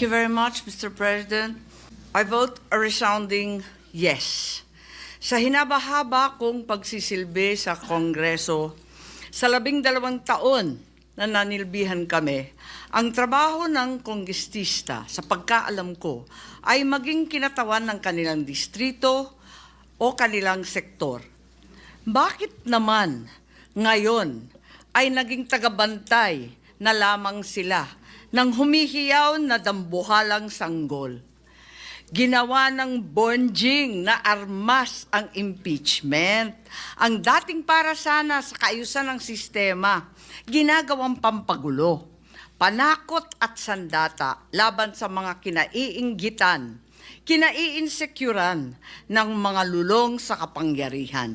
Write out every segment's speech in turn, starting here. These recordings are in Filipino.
Thank you very much, Mr. President. I vote a resounding yes. Sa hinabahaba kong pagsisilbi sa Kongreso, sa 12 taon na nanilbihan kami, ang trabaho ng kongrestista, sa pagkaalam ko, ay maging kinatawan ng kanilang distrito o kanilang sektor. Bakit naman ngayon ay naging tagabantay na lamang sila ng humihiyaw na dambuhalang sanggol? Ginawa ng bonjing na armas ang impeachment. Ang dating para sana sa kaayusan ng sistema, ginagawang pampagulo, panakot at sandata laban sa mga kinaiinggitan, kinaiinsecuran ng mga lulong sa kapangyarihan.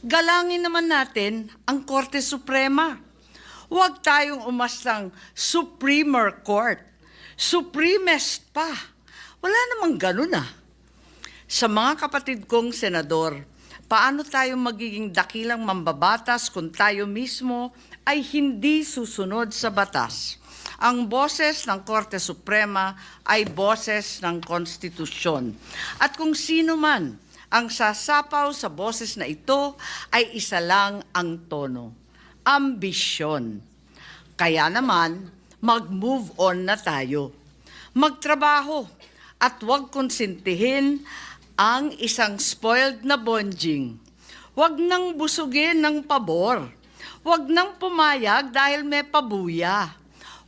Galangin naman natin ang Korte Suprema. Huwag tayong umastang Supremer Court. Supremest pa. Wala namang ganun ah. Sa mga kapatid kong senador, paano tayo magiging dakilang mambabatas kung tayo mismo ay hindi susunod sa batas? Ang boses ng Korte Suprema ay boses ng konstitusyon. At kung sino man ang sasapaw sa boses na ito ay isa lang ang tono: ambisyon. Kaya naman, mag-move on na tayo. Magtrabaho at huwag konsintihin ang isang spoiled na bonjing. Huwag nang busugin ng pabor. Huwag nang pumayag dahil may pabuya.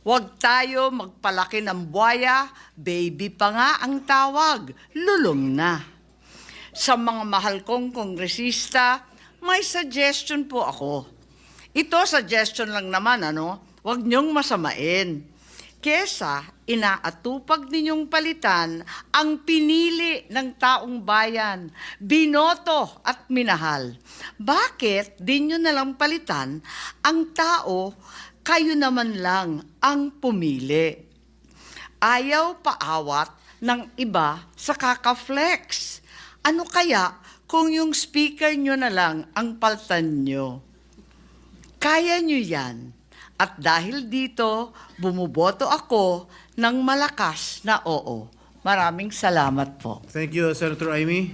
Huwag tayo magpalaki ng buwaya, baby pa nga ang tawag, lulong na. Sa mga mahal kong kongresista, may suggestion po ako. Ito suggestion lang naman, ano? Huwag niyong masamain. Kesa inaatupag ninyong palitan ang pinili ng taong bayan, binoto at minahal. Bakit di nyo nalang palitan ang tao, kayo naman lang ang pumili? Ayaw paawat ng iba sa kakaflex. Ano kaya kung yung speaker nyo na lang ang paltan nyo? Kaya nyo yan. At dahil dito, bumuboto ako ng malakas na oo. Maraming salamat po. Thank you, Senator Amy.